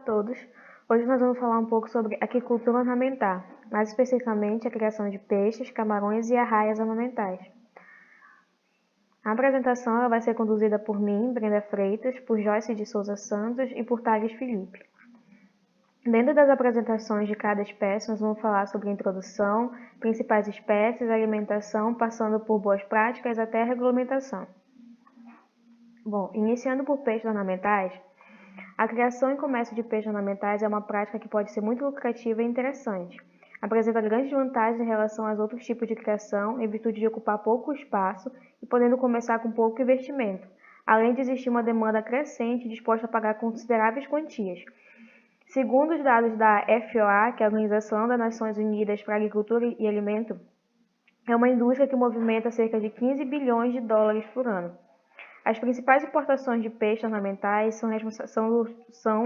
todos! Hoje nós vamos falar um pouco sobre aquicultura ornamental, mais especificamente a criação de peixes, camarões e arraias ornamentais. A apresentação ela vai ser conduzida por mim, Brenda Freitas, por Joyce de Souza Santos e por Thales Felipe. Dentro das apresentações de cada espécie, nós vamos falar sobre introdução, principais espécies, alimentação, passando por boas práticas até a regulamentação. Bom, iniciando por peixes ornamentais, a criação e comércio de peixes ornamentais é uma prática que pode ser muito lucrativa e interessante. Apresenta grandes vantagens em relação aos outros tipos de criação, em virtude de ocupar pouco espaço e podendo começar com pouco investimento, além de existir uma demanda crescente disposta a pagar consideráveis quantias. Segundo os dados da FOA, que é a Organização das Nações Unidas para a Agricultura e Alimento, é uma indústria que movimenta cerca de 15 bilhões de dólares por ano. As principais importações de peixes ornamentais são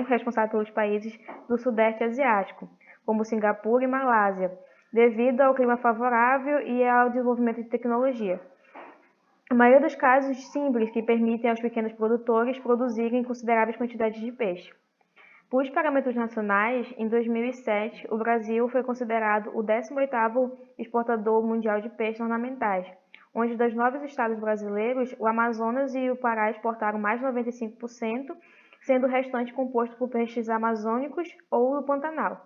responsáveis pelos países do Sudeste Asiático, como Singapura e Malásia, devido ao clima favorável e ao desenvolvimento de tecnologia. A maioria dos casos simples que permitem aos pequenos produtores produzirem consideráveis quantidades de peixe. Por parâmetros nacionais, em 2007, o Brasil foi considerado o 18º exportador mundial de peixes ornamentais, onde dos 9 estados brasileiros, o Amazonas e o Pará exportaram mais de 95%, sendo o restante composto por peixes amazônicos ou do Pantanal.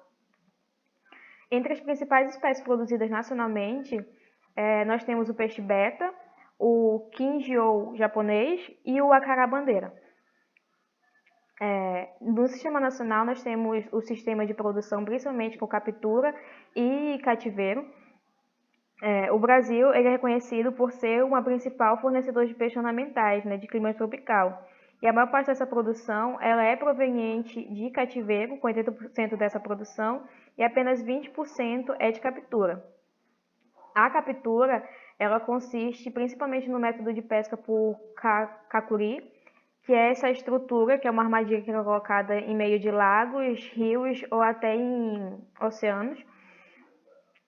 Entre as principais espécies produzidas nacionalmente, nós temos o peixe beta, o kinjio japonês e o acará-bandeira. No sistema nacional, nós temos o sistema de produção, principalmente com captura e cativeiro. O Brasil ele é reconhecido por ser uma principal fornecedor de peixes ornamentais, de clima tropical. E a maior parte dessa produção ela é proveniente de cativeiro, com 80% dessa produção, e apenas 20% é de captura. A captura ela consiste principalmente no método de pesca por cacuri, que é essa estrutura, que é uma armadilha que é colocada em meio de lagos, rios ou até em oceanos.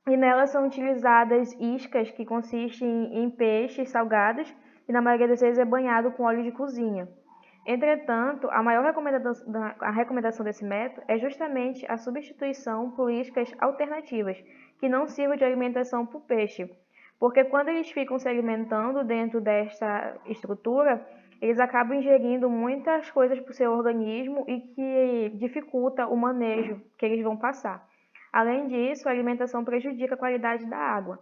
E nela são utilizadas iscas que consistem em peixes salgados e na maioria das vezes é banhado com óleo de cozinha. Entretanto, a maior recomendação desse método é justamente a substituição por iscas alternativas, que não sirvam de alimentação para o peixe, porque quando eles ficam se alimentando dentro desta estrutura, eles acabam ingerindo muitas coisas para o seu organismo e que dificulta o manejo que eles vão passar. Além disso, a alimentação prejudica a qualidade da água.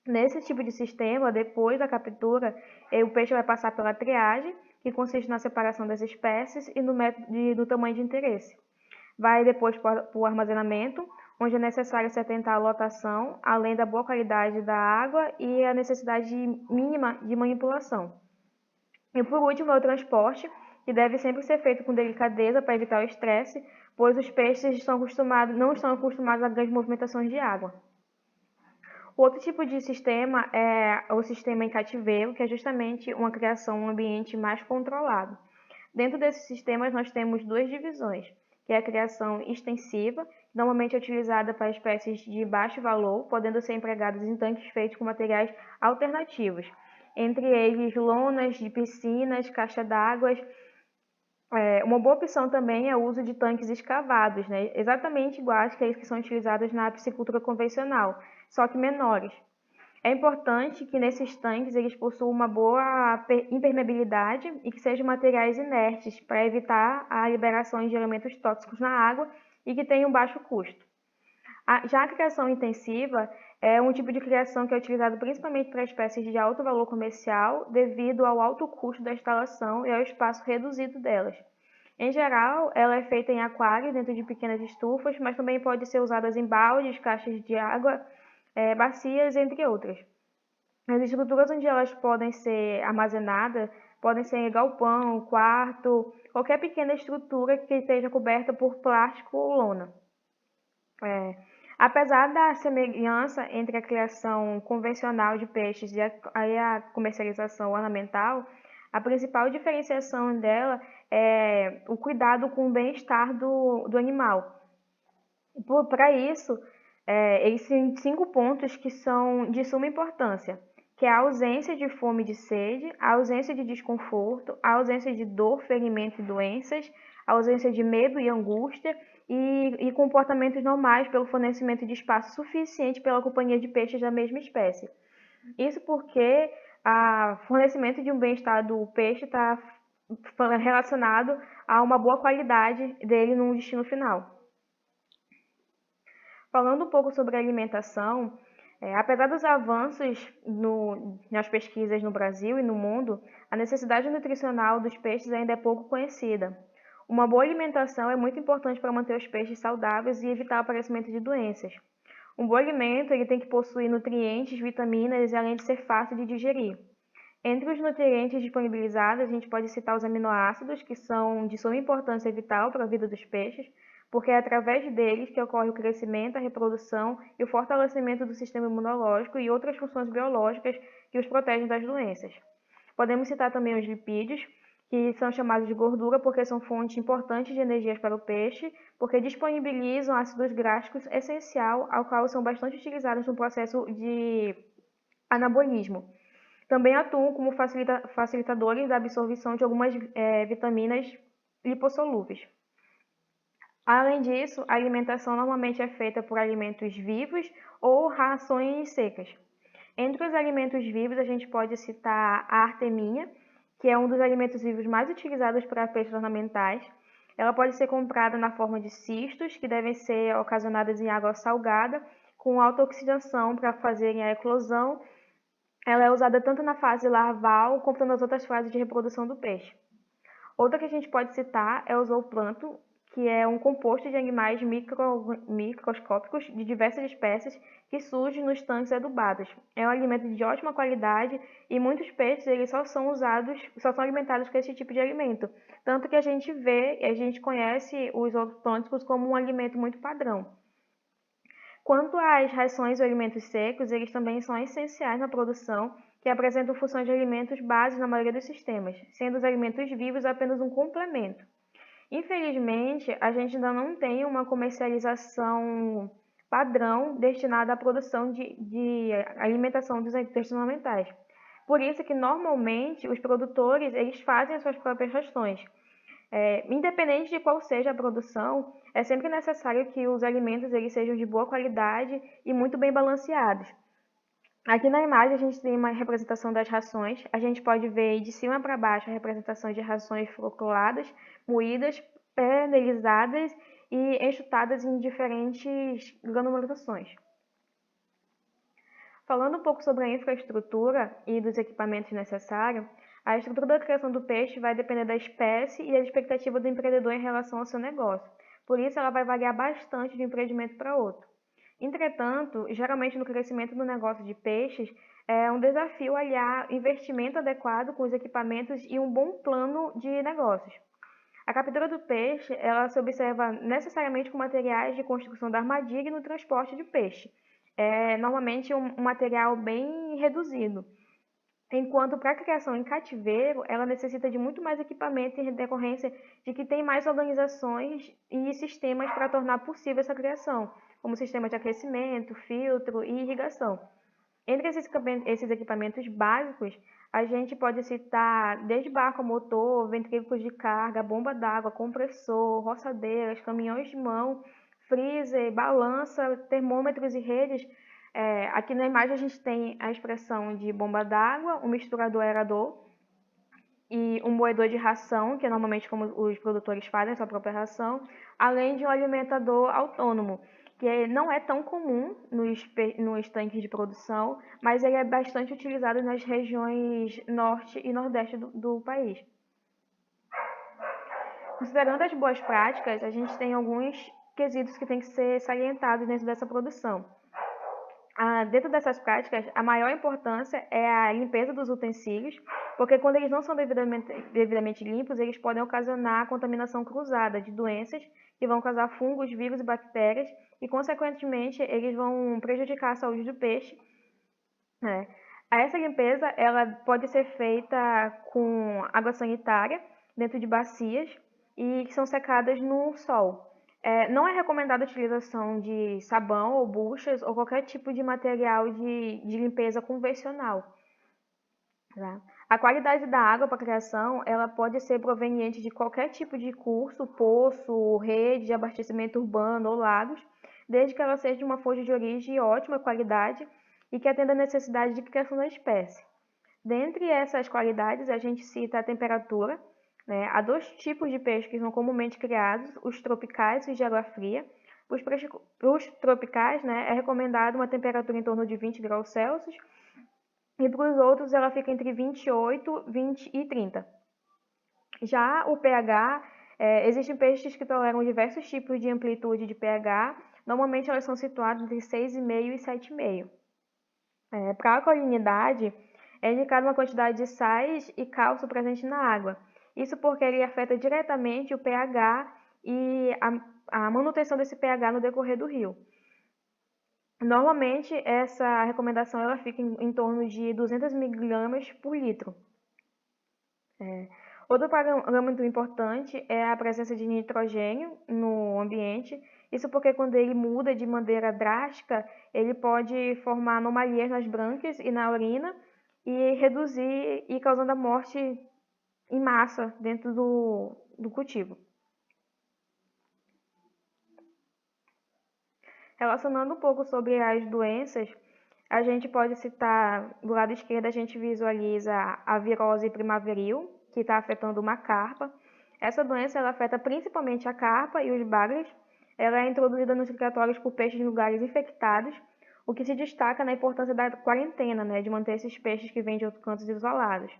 Nesse tipo de sistema, depois da captura, o peixe vai passar pela triagem, que consiste na separação das espécies e no método do tamanho de interesse. Vai depois para o armazenamento, onde é necessário se atentar à lotação, além da boa qualidade da água e a necessidade mínima de manipulação. E por último, é o transporte, que deve sempre ser feito com delicadeza para evitar o estresse, pois os peixes não estão acostumados a grandes movimentações de água. O outro tipo de sistema é o sistema em cativeiro, que é justamente uma criação em um ambiente mais controlado. Dentro desses sistemas, nós temos duas divisões, que é a criação extensiva, que normalmente é utilizada para espécies de baixo valor, podendo ser empregadas em tanques feitos com materiais alternativos, entre eles lonas de piscinas, caixa d'água. Uma boa opção também é o uso de tanques escavados, exatamente iguais que aqueles que são utilizados na piscicultura convencional, só que menores. É importante que nesses tanques eles possuam uma boa impermeabilidade e que sejam materiais inertes para evitar a liberação de elementos tóxicos na água e que tenham baixo custo. Já a criação intensiva é um tipo de criação que é utilizado principalmente para espécies de alto valor comercial devido ao alto custo da instalação e ao espaço reduzido delas. Em geral, ela é feita em aquário dentro de pequenas estufas, mas também pode ser usada em baldes, caixas de água, bacias, entre outras. As estruturas onde elas podem ser armazenadas podem ser galpão, quarto, qualquer pequena estrutura que esteja coberta por plástico ou lona. Apesar da semelhança entre a criação convencional de peixes e a comercialização ornamental, a principal diferenciação dela é o cuidado com o bem-estar do animal. Para isso, eles têm 5 pontos que são de suma importância, que é a ausência de fome e de sede, a ausência de desconforto, a ausência de dor, ferimento e doenças, a ausência de medo e angústia e comportamentos normais pelo fornecimento de espaço suficiente pela companhia de peixes da mesma espécie. Isso porque o fornecimento de um bem-estar do peixe está relacionado a uma boa qualidade dele no destino final. Falando um pouco sobre a alimentação, apesar dos avanços nas pesquisas no Brasil e no mundo, a necessidade nutricional dos peixes ainda é pouco conhecida. Uma boa alimentação é muito importante para manter os peixes saudáveis e evitar o aparecimento de doenças. Um bom alimento ele tem que possuir nutrientes, vitaminas, além de ser fácil de digerir. Entre os nutrientes disponibilizados, a gente pode citar os aminoácidos, que são de suma importância vital para a vida dos peixes, porque é através deles que ocorre o crescimento, a reprodução e o fortalecimento do sistema imunológico e outras funções biológicas que os protegem das doenças. Podemos citar também os lipídios, que são chamados de gordura porque são fontes importantes de energias para o peixe, porque disponibilizam ácidos gráficos essencial, ao qual são bastante utilizados no processo de anabolismo. Também atuam como facilitadores da absorção de algumas vitaminas lipossolúveis. Além disso, a alimentação normalmente é feita por alimentos vivos ou rações secas. Entre os alimentos vivos, a gente pode citar a artemia, que é um dos alimentos vivos mais utilizados para peixes ornamentais. Ela pode ser comprada na forma de cistos, que devem ser ocasionadas em água salgada, com alta oxidação para fazerem a eclosão. Ela é usada tanto na fase larval quanto nas outras fases de reprodução do peixe. Outra que a gente pode citar é o zooplâncton, que é um composto de animais microscópicos de diversas espécies que surge nos tanques adubados. É um alimento de ótima qualidade e muitos peixes eles só são alimentados com esse tipo de alimento. Tanto que a gente conhece os zooplânctons como um alimento muito padrão. Quanto às rações ou alimentos secos, eles também são essenciais na produção, que apresentam funções de alimentos básicos na maioria dos sistemas, sendo os alimentos vivos apenas um complemento. Infelizmente, a gente ainda não tem uma comercialização padrão destinada à produção de alimentação dos peixes ornamentais. Por isso que, normalmente, os produtores eles fazem as suas próprias rações. Independente de qual seja a produção, é sempre necessário que os alimentos eles sejam de boa qualidade e muito bem balanceados. Aqui na imagem a gente tem uma representação das rações. A gente pode ver de cima para baixo a representação de rações floculadas, moídas, pernilizadas e enxutadas em diferentes granulações. Falando um pouco sobre a infraestrutura e dos equipamentos necessários, a estrutura da criação do peixe vai depender da espécie e da expectativa do empreendedor em relação ao seu negócio. Por isso, ela vai variar bastante de um empreendimento para outro. Entretanto, geralmente no crescimento do negócio de peixes, é um desafio aliar investimento adequado com os equipamentos e um bom plano de negócios. A captura do peixe, ela se observa necessariamente com materiais de construção da armadilha e no transporte de peixe. É normalmente um material bem reduzido. Enquanto para a criação em cativeiro, ela necessita de muito mais equipamento em decorrência de que tem mais organizações e sistemas para tornar possível essa criação, como sistema de aquecimento, filtro e irrigação. Entre esses equipamentos básicos, a gente pode citar desde barco a motor, ventrículos de carga, bomba d'água, compressor, roçadeiras, caminhões de mão, freezer, balança, termômetros e redes. Aqui na imagem a gente tem a expressão de bomba d'água, um misturador aerador e um moedor de ração, que é normalmente como os produtores fazem a sua própria ração, além de um alimentador autônomo, que não é tão comum nos tanques de produção, mas ele é bastante utilizado nas regiões norte e nordeste do país. Considerando as boas práticas, a gente tem alguns quesitos que têm que ser salientados dentro dessa produção. Dentro dessas práticas, a maior importância é a limpeza dos utensílios, porque quando eles não são devidamente limpos, eles podem ocasionar contaminação cruzada de doenças que vão causar fungos, vírus e bactérias e, consequentemente, eles vão prejudicar a saúde do peixe. Essa limpeza ela pode ser feita com água sanitária dentro de bacias e que são secadas no sol. Não é recomendada a utilização de sabão ou buchas ou qualquer tipo de material de limpeza convencional. Tá? A qualidade da água para a criação, ela pode ser proveniente de qualquer tipo de curso, poço, rede de abastecimento urbano ou lagos, desde que ela seja de uma fonte de origem de ótima qualidade e que atenda à necessidade de criação da espécie. Dentre essas qualidades, a gente cita a temperatura, né? Há dois tipos de peixes que são comumente criados, os tropicais e os de água fria. Para os tropicais, né, é recomendado uma temperatura em torno de 20 graus Celsius, e para os outros ela fica entre 28, 20 e 30. Já o pH, existem peixes que toleram diversos tipos de amplitude de pH, normalmente elas são situadas entre 6,5 e 7,5. Para a alcalinidade, é indicada uma quantidade de sais e cálcio presente na água. Isso porque ele afeta diretamente o pH e a manutenção desse pH no decorrer do rio. Normalmente, essa recomendação ela fica em torno de 200 mg por litro. Outro parâmetro importante é a presença de nitrogênio no ambiente. Isso porque quando ele muda de maneira drástica, ele pode formar anomalias nas brânquias e na urina e reduzir e causando a morte em massa dentro do cultivo. Relacionando um pouco sobre as doenças, a gente pode citar, do lado esquerdo a gente visualiza a virose primaveril, que está afetando uma carpa. Essa doença ela afeta principalmente a carpa e os bagres. Ela é introduzida nos criatórios por peixes em lugares infectados, o que se destaca na importância da quarentena, né, de manter esses peixes que vêm de outros cantos isolados.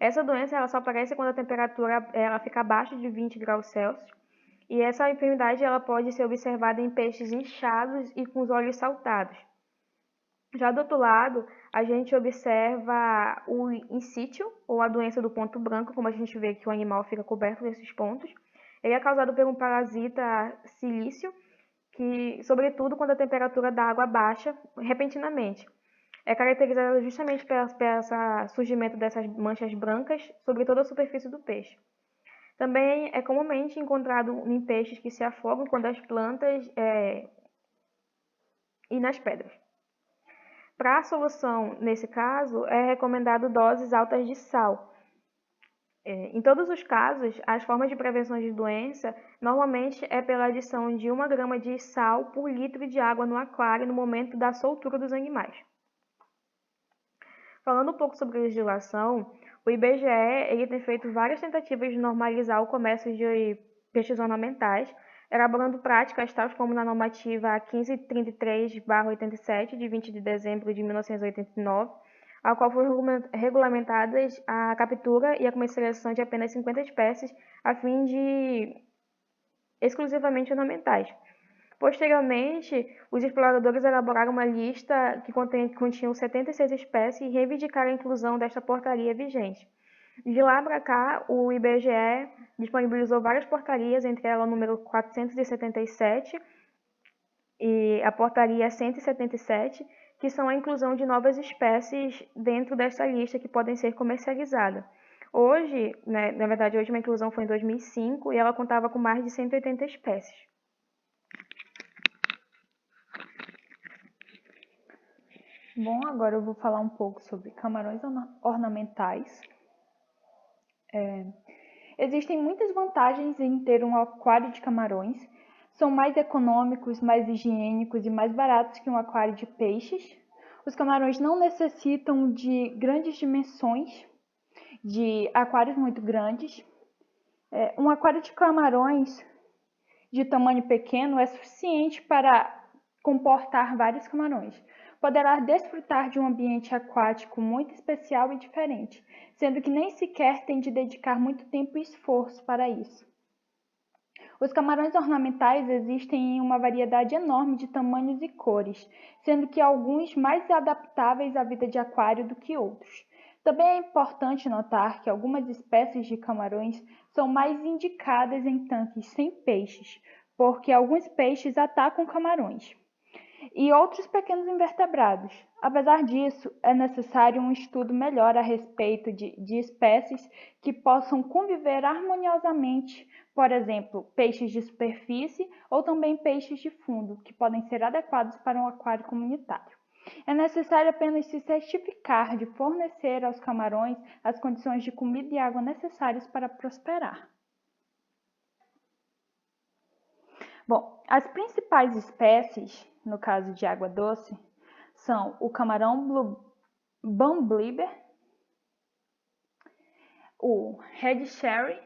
Essa doença ela só aparece quando a temperatura ela fica abaixo de 20 graus Celsius, e essa enfermidade ela pode ser observada em peixes inchados e com os olhos saltados. Já do outro lado, a gente observa o insítio, ou a doença do ponto branco, como a gente vê que o animal fica coberto desses pontos. Ele é causado por um parasita silício, que, sobretudo quando a temperatura da água baixa repentinamente. É caracterizado justamente pelo surgimento dessas manchas brancas sobre toda a superfície do peixe. Também é comumente encontrado em peixes que se afogam quando as plantas e nas pedras. Para a solução, nesse caso, é recomendado doses altas de sal. Em todos os casos, as formas de prevenção de doença normalmente é pela adição de 1 grama de sal por litro de água no aquário no momento da soltura dos animais. Falando um pouco sobre legislação, o IBGE ele tem feito várias tentativas de normalizar o comércio de peixes ornamentais, elaborando práticas tais como na normativa 1533/87, de 20 de dezembro de 1989, a qual foram regulamentadas a captura e a comercialização de apenas 50 espécies a fim de exclusivamente ornamentais. Posteriormente, os exploradores elaboraram uma lista que continha 76 espécies e reivindicaram a inclusão desta portaria vigente. De lá para cá, o IBGE disponibilizou várias portarias, entre elas o número 477 e a portaria 177, que são a inclusão de novas espécies dentro desta lista que podem ser comercializadas. Hoje, na verdade, hoje uma inclusão foi em 2005 e ela contava com mais de 180 espécies. Bom, agora eu vou falar um pouco sobre camarões ornamentais. Existem muitas vantagens em ter um aquário de camarões. São mais econômicos, mais higiênicos e mais baratos que um aquário de peixes. Os camarões não necessitam de grandes dimensões, de aquários muito grandes. Um aquário de camarões de tamanho pequeno é suficiente para comportar vários camarões. Poderá desfrutar de um ambiente aquático muito especial e diferente, sendo que nem sequer tem de dedicar muito tempo e esforço para isso. Os camarões ornamentais existem em uma variedade enorme de tamanhos e cores, sendo que alguns mais adaptáveis à vida de aquário do que outros. Também é importante notar que algumas espécies de camarões são mais indicadas em tanques sem peixes, porque alguns peixes atacam camarões e outros pequenos invertebrados. Apesar disso, é necessário um estudo melhor a respeito de espécies que possam conviver harmoniosamente, por exemplo, peixes de superfície ou também peixes de fundo, que podem ser adequados para um aquário comunitário. É necessário apenas se certificar de fornecer aos camarões as condições de comida e água necessárias para prosperar. Bom, as principais espécies, no caso de água doce, são o camarão bamblibber, o red sherry,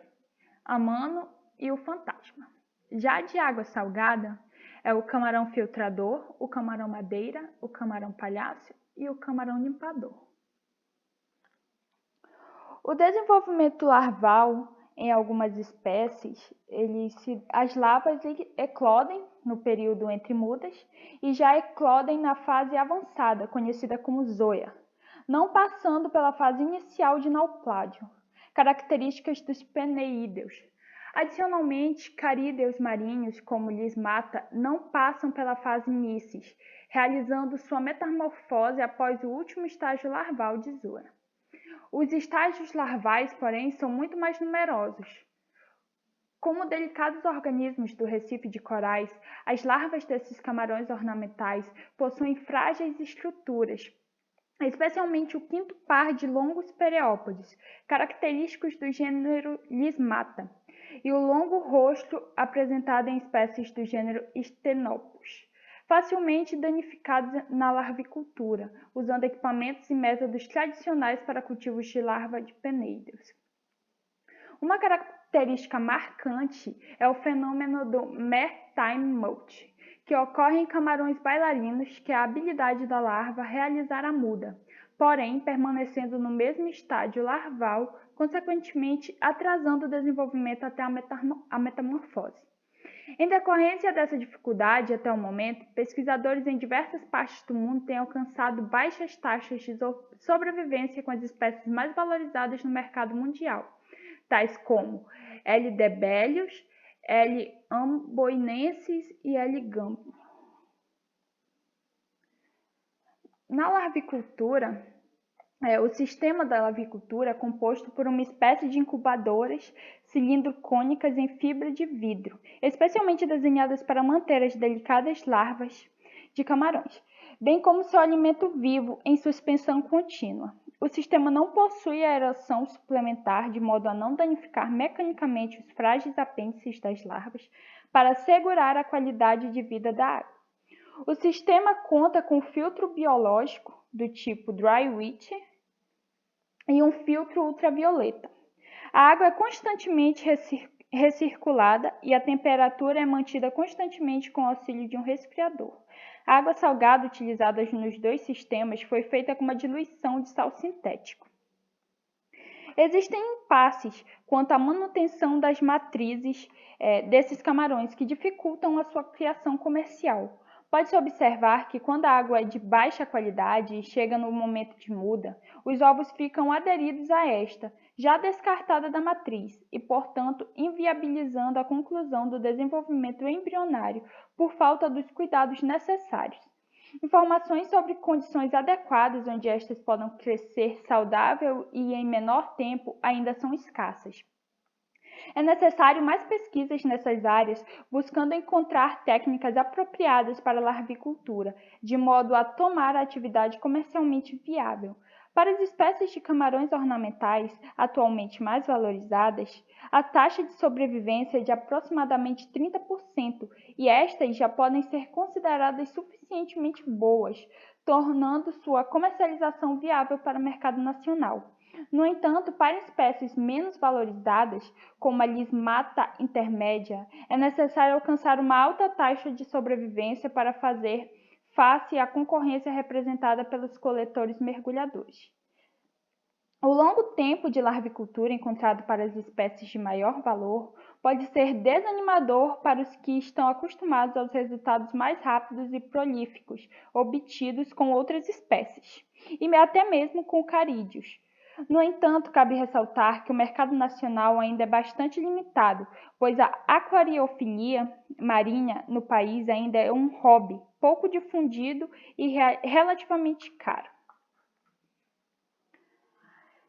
amano e o fantasma. Já de água salgada, é o camarão filtrador, o camarão madeira, o camarão palhaço e o camarão limpador. O desenvolvimento larval em algumas espécies, as larvas eclodem no período entre mudas e já eclodem na fase avançada, conhecida como zoea, não passando pela fase inicial de nauplágio, características dos peneídeos. Adicionalmente, carídeos marinhos, como lismata, não passam pela fase nícis, realizando sua metamorfose após o último estágio larval de zoea. Os estágios larvais, porém, são muito mais numerosos. Como delicados organismos do recife de corais, as larvas desses camarões ornamentais possuem frágeis estruturas, especialmente o quinto par de longos pereópodes, característicos do gênero Lismata, e o longo rosto apresentado em espécies do gênero Stenopus, facilmente danificados na larvicultura, usando equipamentos e métodos tradicionais para cultivos de larva de peneídeos. Uma característica marcante é o fenômeno do maritime molt, que ocorre em camarões bailarinos, que é a habilidade da larva realizar a muda, porém permanecendo no mesmo estágio larval, consequentemente atrasando o desenvolvimento até a metamorfose. Em decorrência dessa dificuldade, até o momento, pesquisadores em diversas partes do mundo têm alcançado baixas taxas de sobrevivência com as espécies mais valorizadas no mercado mundial, tais como L. debelius, L. amboinensis e L. gambia. Na larvicultura, o sistema da larvicultura é composto por uma espécie de incubadoras cilindro-cônicas em fibra de vidro, especialmente desenhadas para manter as delicadas larvas de camarões, bem como seu alimento vivo em suspensão contínua. O sistema não possui aeração suplementar, de modo a não danificar mecanicamente os frágeis apêndices das larvas, para assegurar a qualidade de vida da água. O sistema conta com filtro biológico do tipo dry wit e um filtro ultravioleta. A água é constantemente recirculada e a temperatura é mantida constantemente com o auxílio de um resfriador. A água salgada utilizada nos dois sistemas foi feita com uma diluição de sal sintético. Existem impasses quanto à manutenção das matrizes desses camarões que dificultam a sua criação comercial. Pode-se observar que quando a água é de baixa qualidade e chega no momento de muda, os ovos ficam aderidos a esta, já descartada da matriz, e, portanto, inviabilizando a conclusão do desenvolvimento embrionário por falta dos cuidados necessários. Informações sobre condições adequadas onde estas podem crescer saudável e em menor tempo ainda são escassas. É necessário mais pesquisas nessas áreas, buscando encontrar técnicas apropriadas para a larvicultura, de modo a tomar a atividade comercialmente viável. Para as espécies de camarões ornamentais, atualmente mais valorizadas, a taxa de sobrevivência é de aproximadamente 30%, e estas já podem ser consideradas suficientemente boas, tornando sua comercialização viável para o mercado nacional. No entanto, para espécies menos valorizadas, como a lismata intermédia, é necessário alcançar uma alta taxa de sobrevivência para fazer face à concorrência representada pelos coletores mergulhadores. O longo tempo de larvicultura encontrado para as espécies de maior valor pode ser desanimador para os que estão acostumados aos resultados mais rápidos e prolíficos obtidos com outras espécies, e até mesmo com carídeos. No entanto, cabe ressaltar que o mercado nacional ainda é bastante limitado, pois a aquariofilia marinha no país ainda é um hobby pouco difundido e relativamente caro.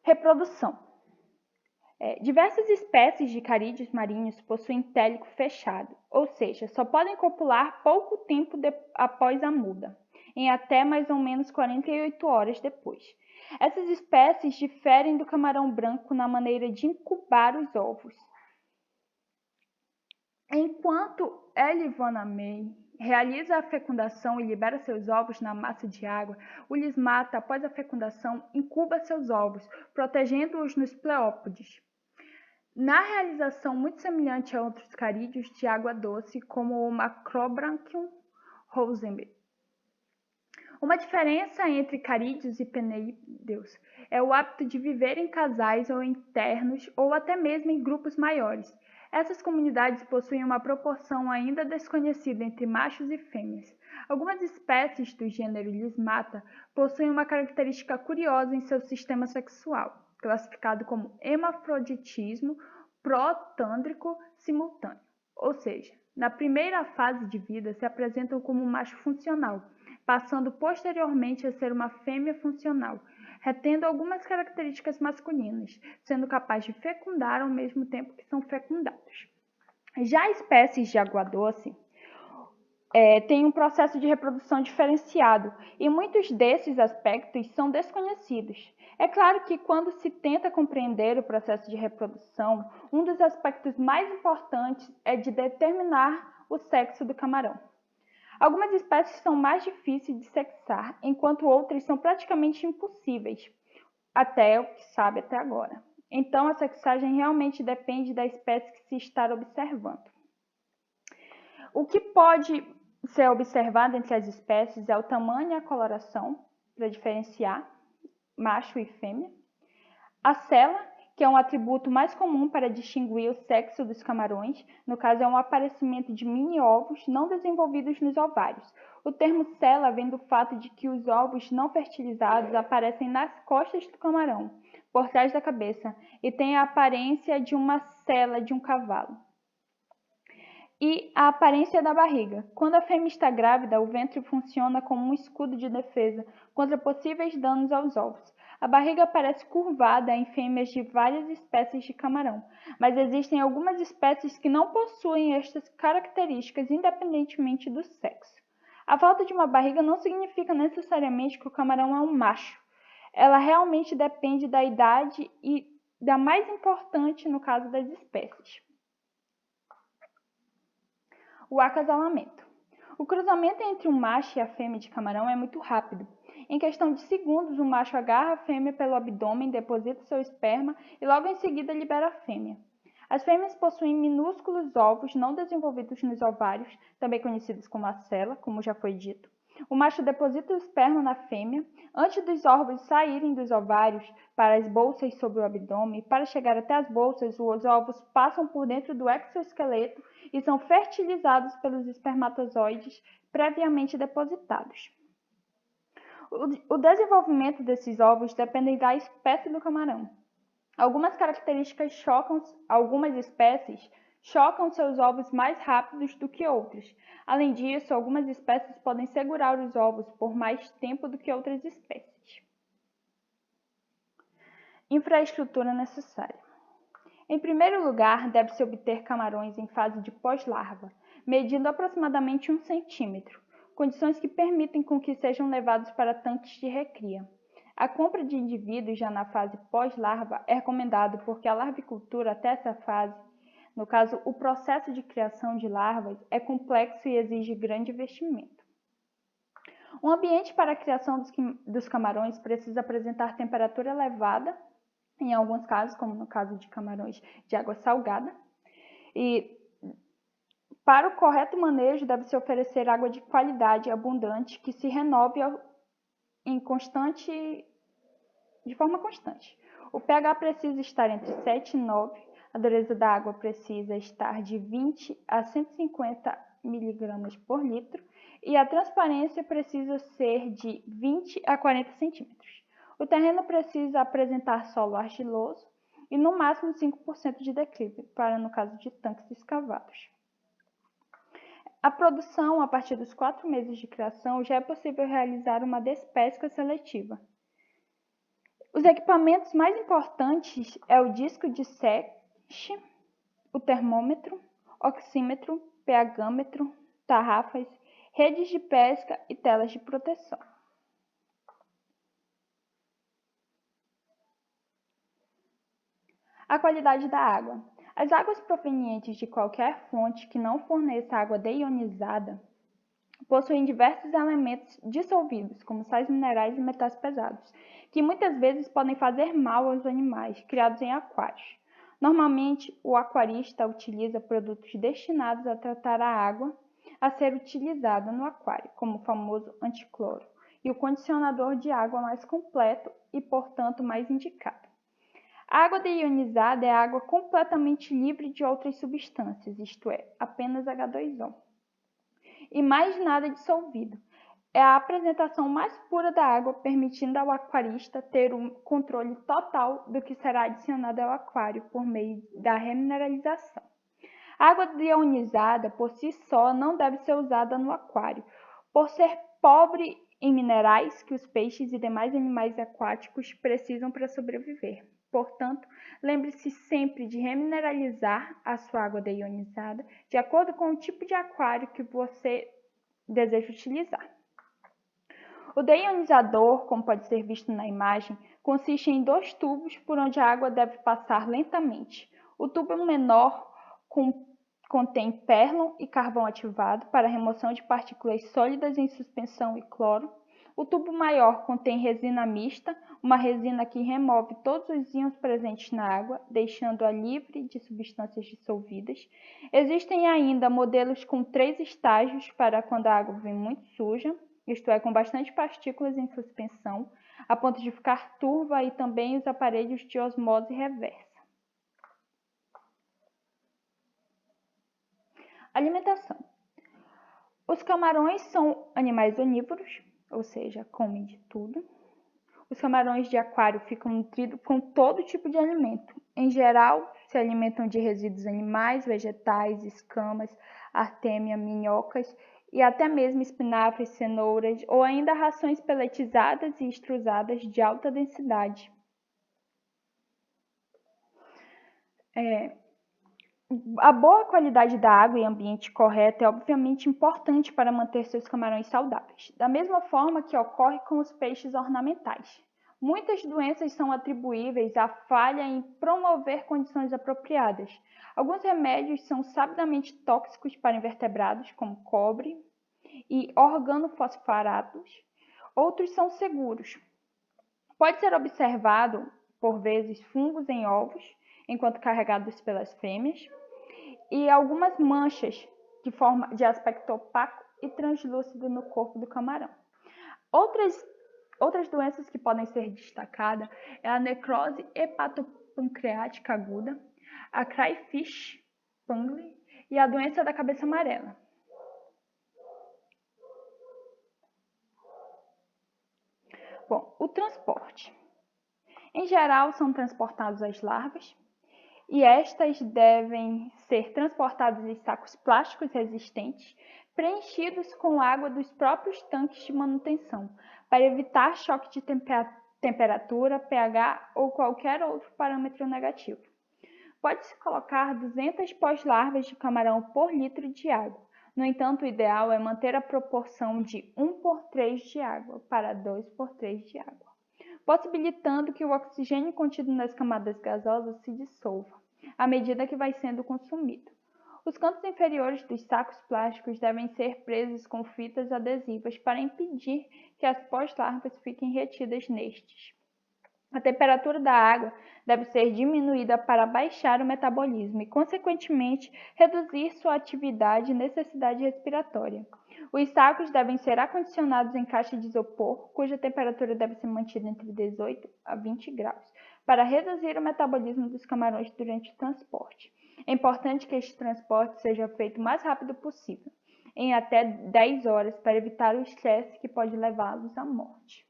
Reprodução. Diversas espécies de carídeos marinhos possuem télico fechado, ou seja, só podem copular pouco tempo após a muda. em até mais ou menos 48 horas depois. Essas espécies diferem do camarão branco na maneira de incubar os ovos. Enquanto Elivonamei realiza a fecundação e libera seus ovos na massa de água, o lismata, após a fecundação, incuba seus ovos, protegendo-os nos pleópodes. Na realização muito semelhante a outros carídeos de água doce, como o Macrobranchium rosemary. Uma diferença entre carídeos e peneideuses é o hábito de viver em casais ou em ternos, ou até mesmo em grupos maiores. Essas comunidades possuem uma proporção ainda desconhecida entre machos e fêmeas. Algumas espécies do gênero Lismata possuem uma característica curiosa em seu sistema sexual, classificado como hermafroditismo protândrico simultâneo, ou seja, na primeira fase de vida se apresentam como um macho funcional, passando posteriormente a ser uma fêmea funcional, retendo algumas características masculinas, sendo capaz de fecundar ao mesmo tempo que são fecundados. Já espécies de água doce têm um processo de reprodução diferenciado e muitos desses aspectos são desconhecidos. É claro que quando se tenta compreender o processo de reprodução, um dos aspectos mais importantes é de determinar o sexo do camarão. Algumas espécies são mais difíceis de sexar, enquanto outras são praticamente impossíveis, até o que sabe até agora. Então, a sexagem realmente depende da espécie que se está observando. O que pode ser observado entre as espécies é o tamanho e a coloração, para diferenciar macho e fêmea. A cela, que é um atributo mais comum para distinguir o sexo dos camarões, no caso é um aparecimento de mini-ovos não desenvolvidos nos ovários. O termo cela vem do fato de que os ovos não fertilizados aparecem nas costas do camarão, por trás da cabeça, e têm a aparência de uma sela de um cavalo. E a aparência da barriga. Quando a fêmea está grávida, o ventre funciona como um escudo de defesa contra possíveis danos aos ovos. A barriga parece curvada em fêmeas de várias espécies de camarão, mas existem algumas espécies que não possuem estas características independentemente do sexo. A falta de uma barriga não significa necessariamente que o camarão é um macho. Ela realmente depende da idade e da mais importante no caso das espécies. O acasalamento. O cruzamento entre um macho e a fêmea de camarão é muito rápido. Em questão de segundos, o macho agarra a fêmea pelo abdômen, deposita seu esperma e logo em seguida libera a fêmea. As fêmeas possuem minúsculos ovos não desenvolvidos nos ovários, também conhecidos como a cela, como já foi dito. O macho deposita o esperma na fêmea. Antes dos ovos saírem dos ovários para as bolsas sobre o abdômen, para chegar até as bolsas, os ovos passam por dentro do exoesqueleto e são fertilizados pelos espermatozoides previamente depositados. O desenvolvimento desses ovos depende da espécie do camarão. Algumas espécies chocam seus ovos mais rápidos do que outras. Além disso, algumas espécies podem segurar os ovos por mais tempo do que outras espécies. Infraestrutura necessária. Em primeiro lugar, deve-se obter camarões em fase de pós-larva, medindo aproximadamente 1 centímetro, condições que permitem com que sejam levados para tanques de recria. A compra de indivíduos já na fase pós-larva é recomendado porque a larvicultura até essa fase, no caso o processo de criação de larvas, é complexo e exige grande investimento. O ambiente para a criação dos camarões precisa apresentar temperatura elevada, em alguns casos, como no caso de camarões de água salgada, e para o correto manejo deve-se oferecer água de qualidade abundante que se renove de forma constante. O pH precisa estar entre 7 e 9, a dureza da água precisa estar de 20 a 150 mg por litro e a transparência precisa ser de 20 a 40 centímetros. O terreno precisa apresentar solo argiloso e no máximo 5% de declive, para no caso de tanques escavados. A produção, a partir dos 4 meses de criação, já é possível realizar uma despesca seletiva. Os equipamentos mais importantes é o disco de Secchi, o termômetro, oxímetro, pHmetro, tarrafas, redes de pesca e telas de proteção. A qualidade da água. As águas provenientes de qualquer fonte que não forneça água deionizada possuem diversos elementos dissolvidos, como sais minerais e metais pesados, que muitas vezes podem fazer mal aos animais criados em aquários. Normalmente, o aquarista utiliza produtos destinados a tratar a água a ser utilizada no aquário, como o famoso anticloro, e o condicionador de água mais completo e, portanto, mais indicado. A água deionizada é água completamente livre de outras substâncias, isto é, apenas H2O. E mais nada dissolvido. É a apresentação mais pura da água, permitindo ao aquarista ter um controle total do que será adicionado ao aquário por meio da remineralização. A água deionizada, por si só, não deve ser usada no aquário, por ser pobre em minerais que os peixes e demais animais aquáticos precisam para sobreviver. Portanto, lembre-se sempre de remineralizar a sua água deionizada de acordo com o tipo de aquário que você deseja utilizar. O deionizador, como pode ser visto na imagem, consiste em 2 tubos por onde a água deve passar lentamente. O tubo menor contém pérlon e carvão ativado para remoção de partículas sólidas em suspensão e cloro. O tubo maior contém resina mista, uma resina que remove todos os íons presentes na água, deixando-a livre de substâncias dissolvidas. Existem ainda modelos com 3 estágios para quando a água vem muito suja, isto é, com bastante partículas em suspensão, a ponto de ficar turva, e também os aparelhos de osmose reversa. Alimentação. Os camarões são animais onívoros, ou seja, comem de tudo. Os camarões de aquário ficam nutridos com todo tipo de alimento. Em geral, se alimentam de resíduos animais, vegetais, escamas, artêmia, minhocas e até mesmo espinafres, cenouras ou ainda rações peletizadas e extrusadas de alta densidade. A boa qualidade da água e ambiente correto é obviamente importante para manter seus camarões saudáveis, da mesma forma que ocorre com os peixes ornamentais. Muitas doenças são atribuíveis à falha em promover condições apropriadas. Alguns remédios são sabidamente tóxicos para invertebrados, como cobre e organofosforados. Outros são seguros. Pode ser observado, por vezes, fungos em ovos, enquanto carregados pelas fêmeas, e algumas manchas de aspecto opaco e translúcido no corpo do camarão. Outras doenças que podem ser destacadas é a necrose hepatopancreática aguda, a crayfish fungi e a doença da cabeça amarela. Bom, o transporte. Em geral, são transportadas as larvas, e estas devem ser transportadas em sacos plásticos resistentes, preenchidos com água dos próprios tanques de manutenção, para evitar choque de temperatura, pH ou qualquer outro parâmetro negativo. Pode-se colocar 200 pós-larvas de camarão por litro de água. No entanto, o ideal é manter a proporção de 1:3 de água para 2:3 de água, possibilitando que o oxigênio contido nas camadas gasosas se dissolva à medida que vai sendo consumido. Os cantos inferiores dos sacos plásticos devem ser presos com fitas adesivas para impedir que as pós-larvas fiquem retidas nestes. A temperatura da água deve ser diminuída para baixar o metabolismo e, consequentemente, reduzir sua atividade e necessidade respiratória. Os sacos devem ser acondicionados em caixa de isopor, cuja temperatura deve ser mantida entre 18 a 20 graus, para reduzir o metabolismo dos camarões durante o transporte. É importante que este transporte seja feito o mais rápido possível, em até 10 horas, para evitar o estresse que pode levá-los à morte.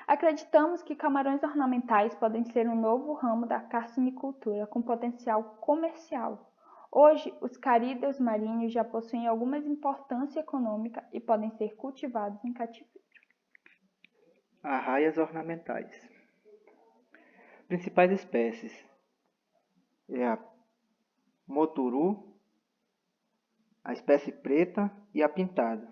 Acreditamos que camarões ornamentais podem ser um novo ramo da carcinicultura com potencial comercial. Hoje, os carídeos marinhos já possuem alguma importância econômica e podem ser cultivados em cativeiro. Arraias ornamentais. Principais espécies é a moturu, a espécie preta e a pintada.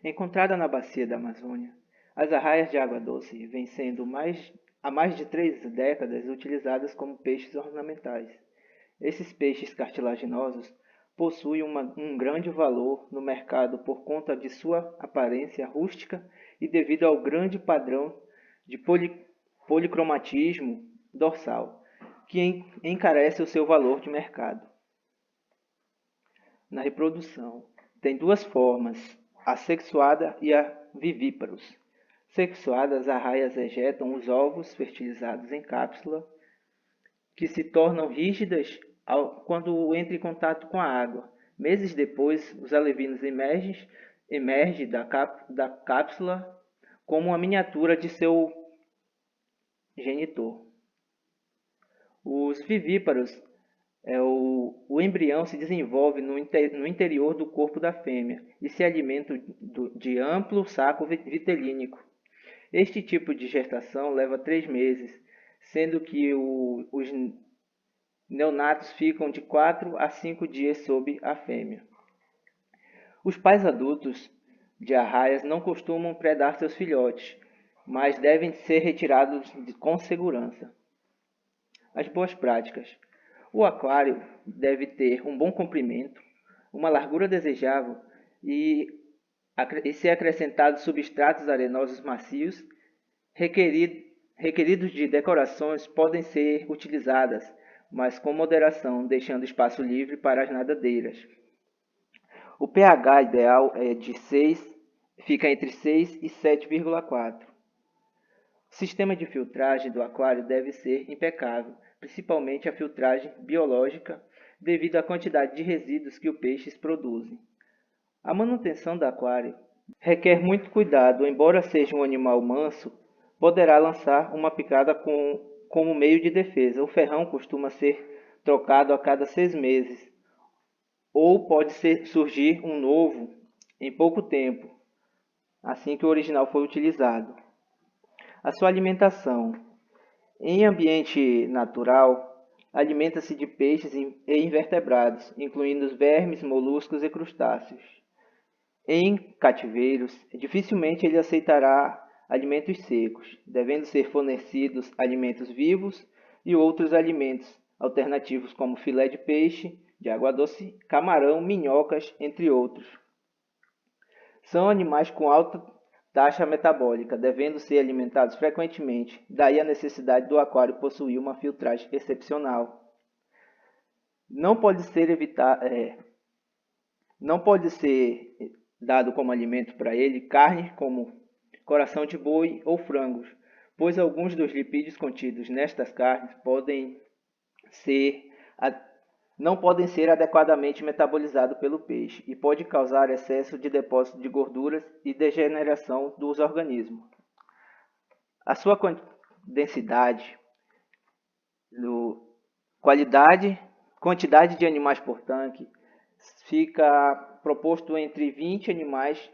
Encontrada na bacia da Amazônia, as arraias de água doce vêm sendo há mais de 3 décadas utilizadas como peixes ornamentais. Esses peixes cartilaginosos possuem um grande valor no mercado por conta de sua aparência rústica e devido ao grande padrão de policromatismo dorsal, que encarece o seu valor de mercado. Na reprodução, tem duas formas, a sexuada e a vivíparos. Sexuadas, as arraias ejetam os ovos fertilizados em cápsula, que se tornam rígidas quando entram em contato com a água. Meses depois, os alevinos emergem da cápsula como uma miniatura de seu genitor. Os vivíparos, o embrião se desenvolve no interior do corpo da fêmea e se alimenta de amplo saco vitelínico. Este tipo de gestação leva 3 meses, sendo que os neonatos ficam de 4 a 5 dias sob a fêmea. Os pais adultos de arraias não costumam predar seus filhotes, mas devem ser retirados com segurança. As boas práticas. O aquário deve ter um bom comprimento, uma largura desejável e ser acrescentados substratos arenosos macios. Requeridos de decorações podem ser utilizadas, mas com moderação, deixando espaço livre para as nadadeiras. O pH ideal fica entre 6 e 7,4. O sistema de filtragem do aquário deve ser impecável, principalmente a filtragem biológica, devido à quantidade de resíduos que os peixes produzem. A manutenção do aquário requer muito cuidado, embora seja um animal manso, poderá lançar uma picada como meio de defesa. O ferrão costuma ser trocado a cada 6 meses, ou pode surgir um novo em pouco tempo, assim que o original for utilizado. A sua alimentação. Em ambiente natural, alimenta-se de peixes e invertebrados, incluindo os vermes, moluscos e crustáceos. Em cativeiros, dificilmente ele aceitará alimentos secos, devendo ser fornecidos alimentos vivos e outros alimentos alternativos como filé de peixe, de água doce, camarão, minhocas, entre outros. São animais com alta taxa metabólica, devendo ser alimentados frequentemente, daí a necessidade do aquário possuir uma filtragem excepcional. Não pode ser dado como alimento para ele carne como coração de boi ou frangos, pois alguns dos lipídios contidos nestas carnes não podem ser adequadamente metabolizados pelo peixe e pode causar excesso de depósito de gorduras e degeneração dos organismos. A sua densidade, quantidade de animais por tanque fica proposto entre 20 animais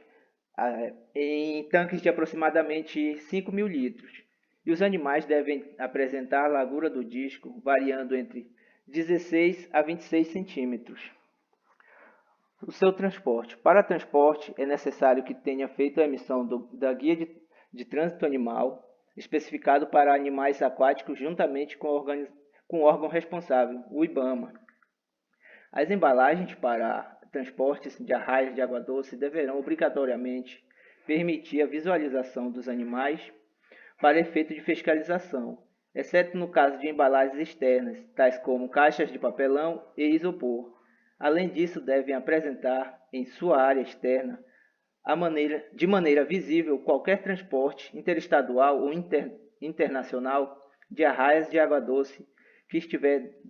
em tanques de aproximadamente 5.000 litros. E os animais devem apresentar a largura do disco variando entre 16 a 26 centímetros. O seu transporte. Para transporte, é necessário que tenha feito a emissão da Guia de Trânsito Animal, especificado para animais aquáticos juntamente com o órgão responsável, o IBAMA. As embalagens para transportes de arraias de água doce deverão obrigatoriamente permitir a visualização dos animais para efeito de fiscalização, exceto no caso de embalagens externas, tais como caixas de papelão e isopor. Além disso, devem apresentar em sua área externa, de maneira visível, qualquer transporte interestadual ou internacional de arraias de água doce que estiver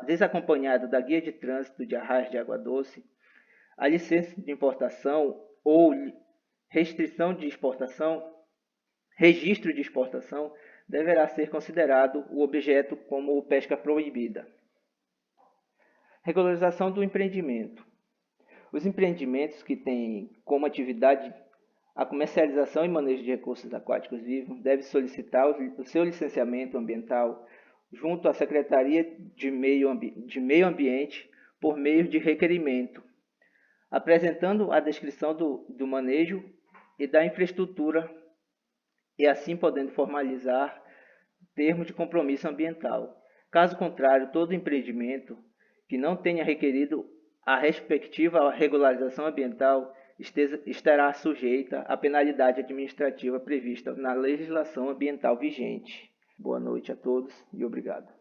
desacompanhado da guia de trânsito de arraias de água doce, a licença de importação ou registro de exportação deverá ser considerado o objeto como pesca proibida. Regularização do empreendimento. Os empreendimentos que têm como atividade a comercialização e manejo de recursos aquáticos vivos devem solicitar o seu licenciamento ambiental junto à Secretaria de Meio Ambiente por meio de requerimento, apresentando a descrição do manejo e da infraestrutura e assim podendo formalizar termos de compromisso ambiental. Caso contrário, todo empreendimento que não tenha requerido a respectiva regularização ambiental estará sujeita à penalidade administrativa prevista na legislação ambiental vigente. Boa noite a todos e obrigado.